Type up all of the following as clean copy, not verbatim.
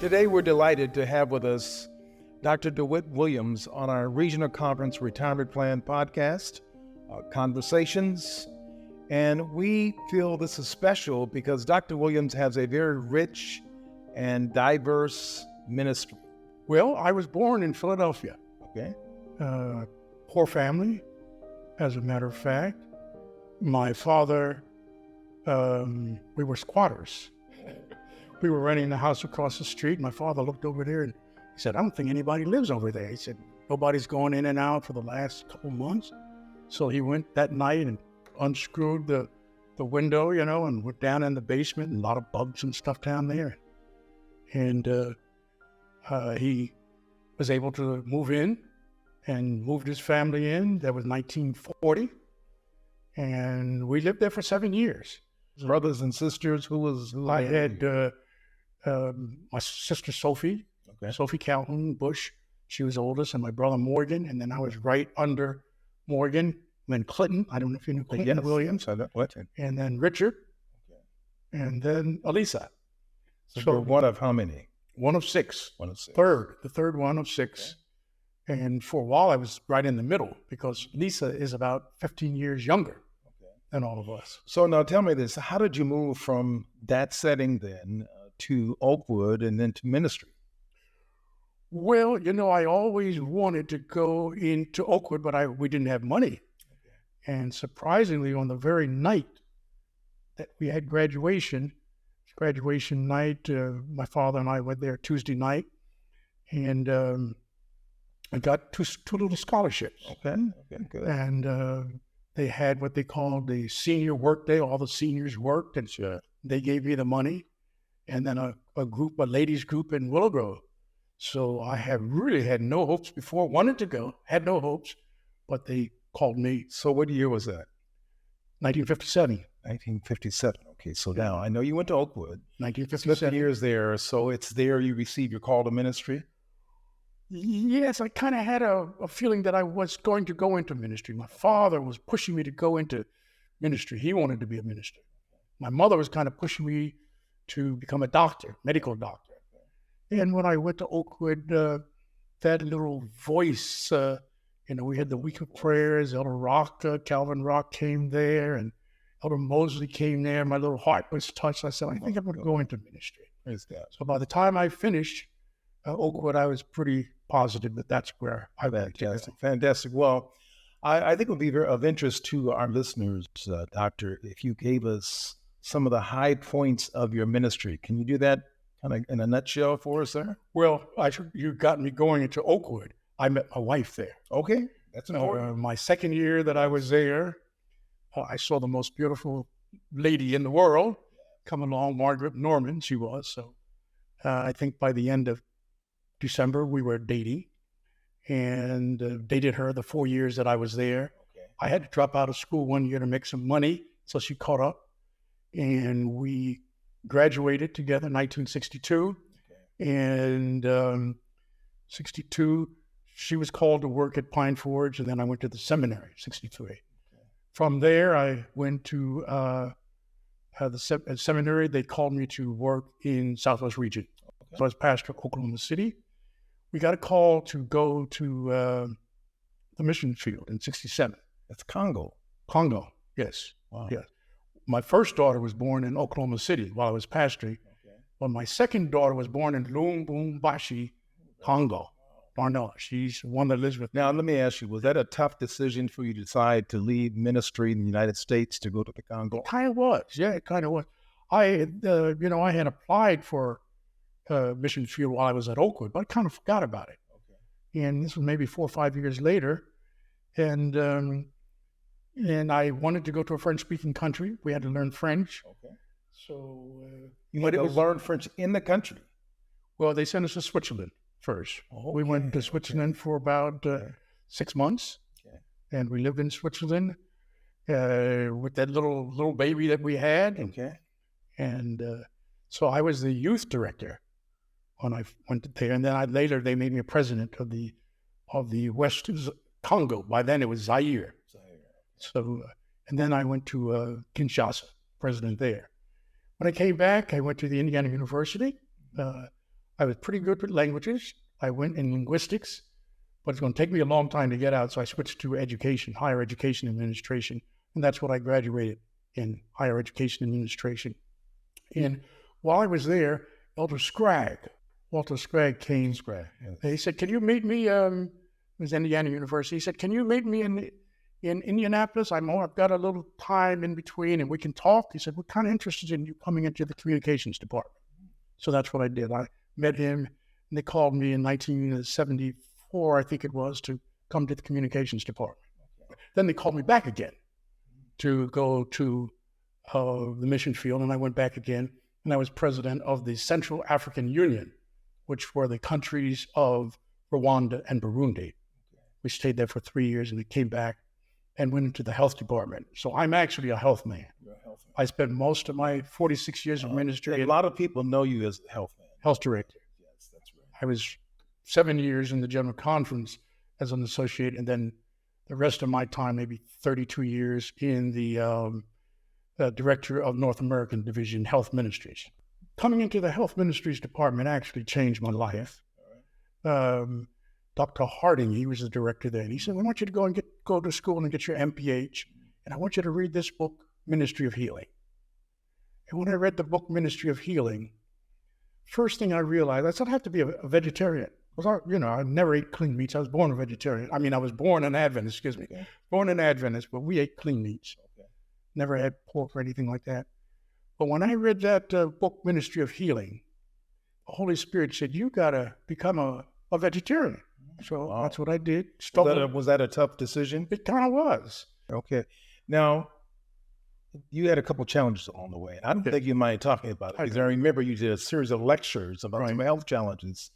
Today, we're delighted to have with us Dr. DeWitt Williams on our Regional Conference Retirement Plan podcast, Conversations. And we feel this is special because Dr. Williams has a very rich and diverse ministry. Well, I was born in Philadelphia. Okay. Poor family, as a matter of fact. My father, we were squatters. We were renting the house across the street. My father looked over there and he said, "I don't think anybody lives over there." He said, "Nobody's going in and out for the last couple months." So he went that night and unscrewed the window, and went down in the basement, and a lot of bugs and stuff down there. And he was able to move in and moved his family in. That was 1940. And we lived there for 7 years. Brothers and sisters, I had my sister Sophie, Sophie Calhoun Bush. She was oldest, and my brother Morgan. And then I was right under Morgan. Then Clinton. I don't know if you knew Clinton Williams. And then Richard. And then Elisa. So you're one of how many? One of six. One of six. The third one of six. Okay. And for a while, I was right in the middle because Lisa is about 15 years younger than all of us. So now tell me this, how did you move from that setting then to Oakwood and then to ministry? Well, I always wanted to go into Oakwood, but we didn't have money. Okay. And surprisingly, on the very night that we had graduation night, my father and I went there Tuesday night, and I got two little scholarships. Okay, good. And they had what they called the senior work day. All the seniors worked, and they gave me the money. And then a ladies group in Willow Grove. So I really had no hopes before. Wanted to go, had no hopes, but they called me. So what year was that? 1957. 1957. Okay, so now I know you went to Oakwood. 1957. 50 years there, so it's there you received your call to ministry? Yes, I kind of had a feeling that I was going to go into ministry. My father was pushing me to go into ministry. He wanted to be a minister. My mother was kind of pushing me to become a doctor, medical doctor. And when I went to Oakwood, that little voice, we had the week of prayers. Elder Rock, Calvin Rock came there, and Elder Mosley came there. My little heart was touched. I said, I think I'm going to go into ministry. So by the time I finished Oakwood, I was pretty positive that that's where I went. Fantastic. Well, I think it would be very of interest to our listeners, Doctor, if you gave us some of the high points of your ministry. Can you do that kind of in a nutshell for us, sir? Well, you got me going into Oakwood. I met my wife there. Okay, that's important. My second year that I was there, I saw the most beautiful lady in the world come along, Margaret Norman, she was. So I think by the end of December, we were dating, and dated her the 4 years that I was there. Okay. I had to drop out of school 1 year to make some money, so she caught up, and we graduated together in 1962. Okay. And 62, she was called to work at Pine Forge, and then I went to the seminary, 63. Okay. From there, I went to the seminary. They called me to work in Southwest region. Okay. So I was pastor of Oklahoma City. We got a call to go to the mission field in 67. That's Congo. Congo, yes. Wow. Yes. My first daughter was born in Oklahoma City while I was pastoring. Okay. But my second daughter was born in Lubumbashi, Congo. Darnell. She's the one that lives with me. Now, let me ask you, was that a tough decision for you to decide to leave ministry in the United States to go to the Congo? It kind of was. Yeah, it kind of was. I had applied for mission field while I was at Oakwood, but I kind of forgot about it. Okay. And this was maybe 4 or 5 years later. And I wanted to go to a French-speaking country. We had to learn French. Okay. So you had to learn French in the country? Well, they sent us to Switzerland first. Okay. We went to Switzerland for about 6 months. Okay. And we lived in Switzerland with that little baby that we had. Okay. And so I was the youth director when I went there. And then later they made me a president of the West Congo. By then it was Zaire. So, and then I went to Kinshasa, president there. When I came back, I went to the Indiana University. I was pretty good with languages. I went in linguistics, but it's going to take me a long time to get out. So I switched to education, higher education administration. And that's what I graduated in, higher education administration. And while I was there, Walter Scragg came. Yes. He said, can you meet me, it was Indiana University. He said, can you meet me in Indianapolis? I've got a little time in between and we can talk. He said, we're kind of interested in you coming into the communications department. So that's what I did. I met him and they called me in 1974, I think it was, to come to the communications department. Then they called me back again to go to the mission field, and I went back again, and I was president of the Central African Union, which were the countries of Rwanda and Burundi. We stayed there for 3 years, and we came back and went into the health department. So I'm actually a health man. I spent most of my 46 years of ministry. A lot of people know you as a health man. Health director. Yes, that's right. I was 7 years in the General Conference as an associate, and then the rest of my time, maybe 32 years, in the director of North American Division Health Ministries. Coming into the Health Ministries department actually changed my life. Dr. Harding, he was the director there, and he said, I want you to go to school and get your MPH, and I want you to read this book, Ministry of Healing. And when I read the book, Ministry of Healing, first thing I realized, I said, I have to be a vegetarian. Because I never ate clean meats. I was born a vegetarian. I mean, I was born an Adventist, Okay. Born an Adventist, but we ate clean meats. Okay. Never had pork or anything like that. But when I read that book, Ministry of Healing, the Holy Spirit said, you got to become a vegetarian. So That's what I did. Was that a tough decision? It kind of was. Okay. Now, you had a couple challenges along the way. I don't think you mind talking about it, because I remember you did a series of lectures about some health challenges.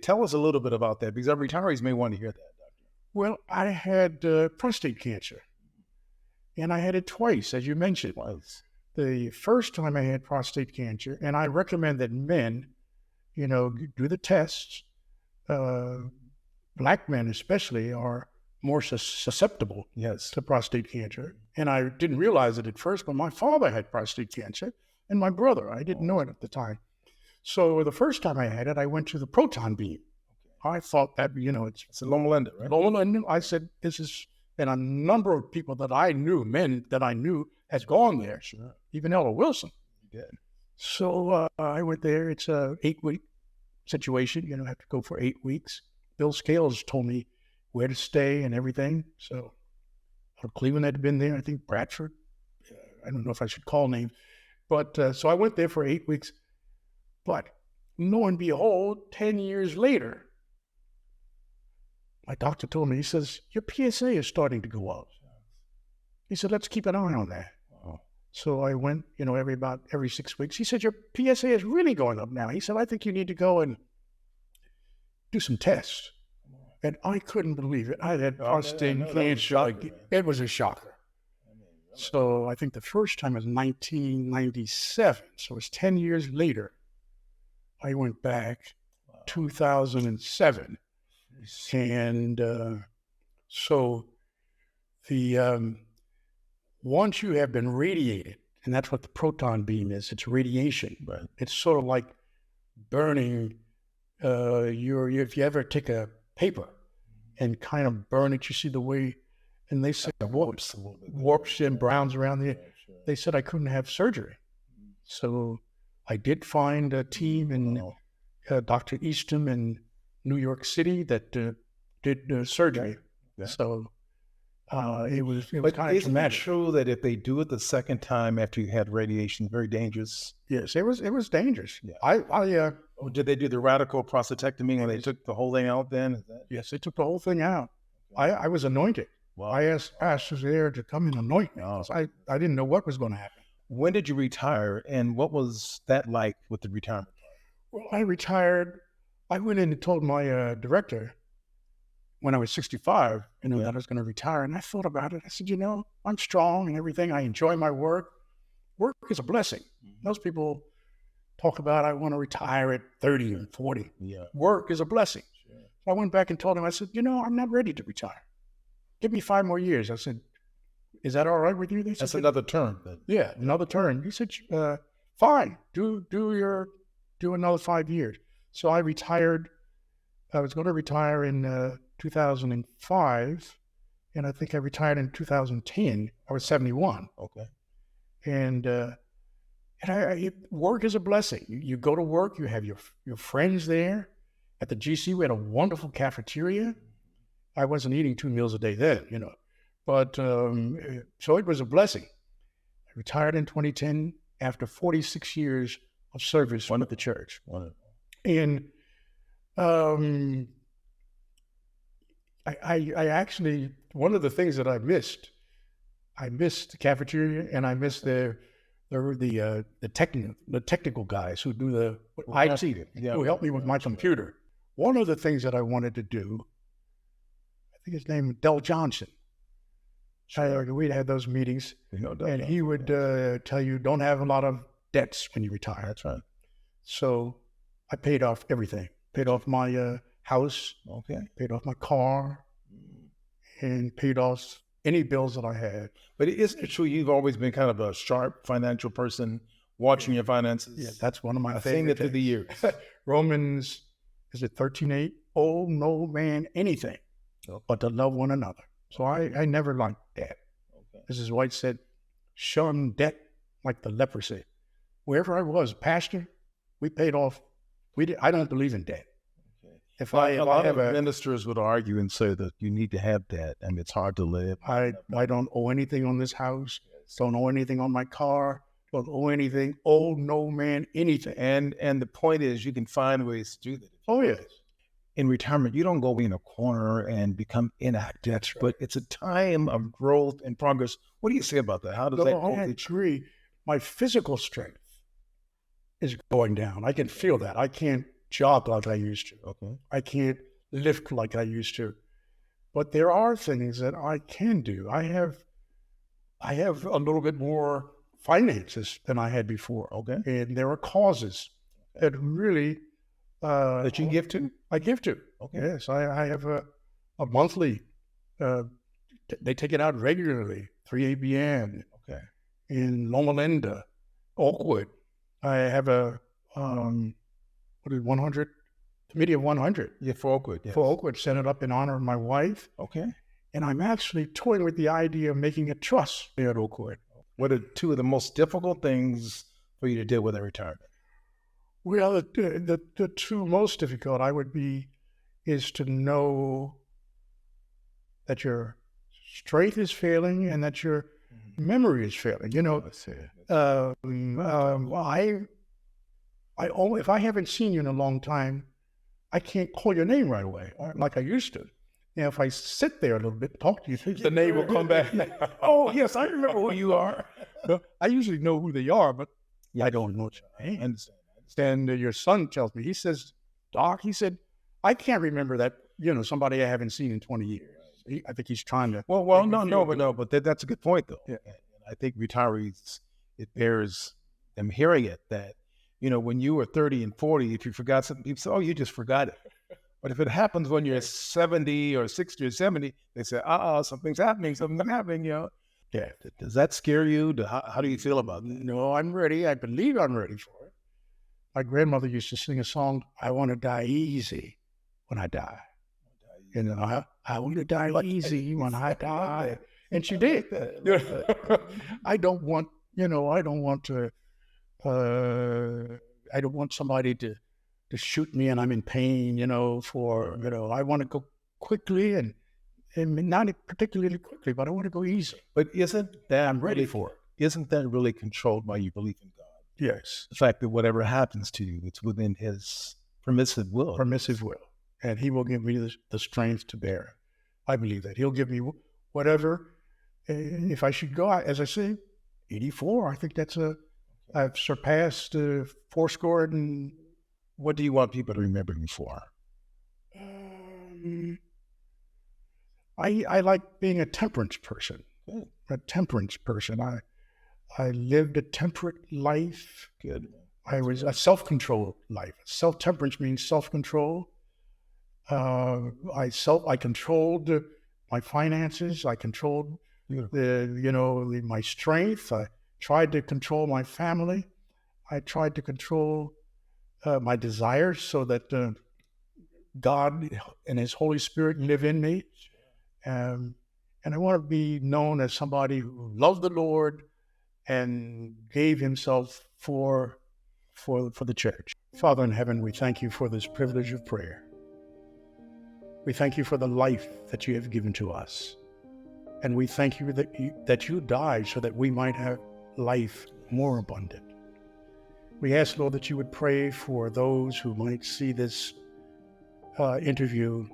Tell us a little bit about that, because our retirees may want to hear that, Doctor. Well, I had prostate cancer, and I had it twice, as you mentioned. The first time I had prostate cancer, and I recommend that men, do the tests. Black men especially are more susceptible to prostate cancer. And I didn't realize it at first, but my father had prostate cancer, and my brother. I didn't know it at the time. So the first time I had it, I went to the proton beam. I thought that, it's Loma Linda, right? Loma Linda. I said, this is, and a number of people that I knew, men that I knew, has gone there. Sure. Even Ella Wilson. You did. So I went there. It's a 8-week situation. I have to go for 8 weeks. Bill Scales told me where to stay and everything. So Cleveland had been there. I think Bradford. I don't know if I should call names. But so I went there for 8 weeks. But lo and behold, 10 years later, my doctor told me, he says, your PSA is starting to go up. He said, let's keep an eye on that. Wow. So I went, every 6 weeks. He said, your PSA is really going up now. He said, I think you need to go and do some tests. And I couldn't believe it. I had prostate cancer. It was a shocker. So I think the first time was 1997. So it was 10 years later. I went back 2007. And so the once you have been radiated, and that's what the proton beam is, it's radiation. Right. It's sort of like burning if you ever take a paper and kind of burn it, you see the way, and they said warps and browns around there. Sure. They said I couldn't have surgery. So I did find a team in Dr. Eastham in New York City that did surgery. Yeah. So it was kind of traumatic. Isn't it true that if they do it the second time after you had radiation, very dangerous? Yes, it was dangerous. Yeah. Did they do the radical prostatectomy when they took the whole thing out then? Yes, they took the whole thing out. I was anointed. Wow. I asked pastors there to come and anoint me. Oh. I didn't know what was going to happen. When did you retire, and what was that like with the retirement? Well, I retired. I went in and told my director when I was 65, that I was going to retire. And I thought about it. I said, I'm strong and everything. I enjoy my work. Work is a blessing. Mm-hmm. Most people talk about, I want to retire at 30 and 40. Yeah. Work is a blessing. Sure. So I went back and told him, I said, I'm not ready to retire. Give me 5 more years. I said, is that all right with you? That's another term. Yeah, another term. He said, fine, do another 5 years. So I retired. I was going to retire in 2005, and I think I retired in 2010. I was 71. Okay. And work is a blessing. You go to work, you have your friends there. At the GC, we had a wonderful cafeteria. I wasn't eating 2 meals a day then, but so it was a blessing. I retired in 2010 after 46 years of service with the church. Wonderful. And I actually, one of the things that I missed the cafeteria, and I missed the technical guys who do the IT, who helped me with my computer. One of the things that I wanted to do, I think his name was Del Johnson. We'd have those meetings, and he would tell you, don't have a lot of debts when you retire. That's right. So I paid off everything. Paid off my house, paid off my car, and paid off any bills that I had. But isn't it true you've always been kind of a sharp financial person, watching your finances? Yeah, that's one of my I've favorite seen it through the years. Romans, is it 13:8? Owe no man anything but to love one another. So I never liked debt. Mrs. White said, shun debt like the leprosy. Wherever I was, pastor, we paid off. I don't believe in debt. If a lot of ministers would argue and say that you need to have debt, and it's hard to live. I don't owe anything on this house. Don't owe anything on my car. Don't owe anything. Owe no man anything. And the point is, you can find ways to do that. Oh, yes. In retirement, you don't go in a corner and become inactive. That's right. But it's a time of growth and progress. What do you say about that? How does that? I agree. My physical strength is going down. I can feel that. I can't jog like I used to. Okay. I can't lift like I used to. But there are things that I can do. I have a little bit more finances than I had before. Okay. And there are causes that really that you give to? I give to. Okay. Yes. I have a monthly they take it out regularly, 3ABN. Okay. In Loma Linda, Oakwood. I have a 100 committee of 100. Yeah, for Oakwood. Yes. For Oakwood, set it up in honor of my wife. Okay. And I'm actually toying with the idea of making a trust there at Oakwood. What are two of the most difficult things for you to deal with in retirement? Well, the two most difficult is to know that your strength is failing and that your memory is failing. If I haven't seen you in a long time, I can't call your name right away like I used to. Now, if I sit there a little bit, talk to you, the name will come back. Oh, yes, I remember who you are. I usually know who they are, but I don't know your name. I understand. And your son tells me, he says, Doc, he said, I can't remember that, somebody I haven't seen in 20 years. I think he's trying to. But that's a good point, though. Yeah. And I think retirees, it bears them hearing it that, when you were 30 and 40, if you forgot something, people say, oh, you just forgot it. But if it happens when you're 70 or 60 or 70, they say, something's happening, Yeah. Does that scare you? How do you feel about that? No, I'm ready. I believe I'm ready for it. My grandmother used to sing a song, I want to die easy when I die. I want to die easy when I die. And she did. I don't want somebody to shoot me and I'm in pain, I want to go quickly and not particularly quickly, but I want to go easy. But isn't that I'm ready for it? Isn't that really controlled by your belief in God? Yes. The fact that whatever happens to you, it's within his permissive will. And he will give me the strength to bear it. I believe that. He'll give me whatever. If I should go, as I say, 84, I think I've surpassed 80. And what do you want people to remember you for? I like being a temperance person. Good. A temperance person. I lived a temperate life. Good. I was a self-controlled life. Self-temperance means self-control. I controlled my finances. I controlled my strength. I tried to control my family. I tried to control my desires so that God and His Holy Spirit live in me. And I want to be known as somebody who loved the Lord and gave himself for the church. Father in heaven, we thank you for this privilege of prayer. We thank you for the life that you have given to us. And we thank you that you died so that we might have life more abundant. We ask, Lord, that you would pray for those who might see this interview.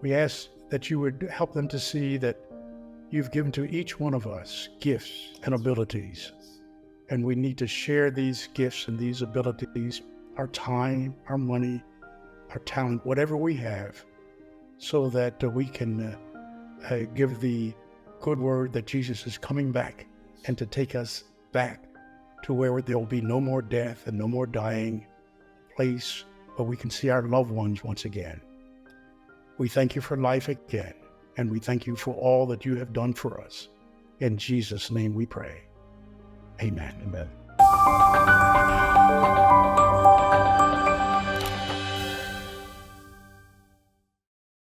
We ask that you would help them to see that you've given to each one of us gifts and abilities. And we need to share these gifts and these abilities, our time, our money, our talent, whatever we have, so that we can give the good word that Jesus is coming back and to take us back to where there will be no more death and no more dying, a place where we can see our loved ones once again. We thank you for life again, and we thank you for all that you have done for us. In Jesus' name we pray. Amen. Amen.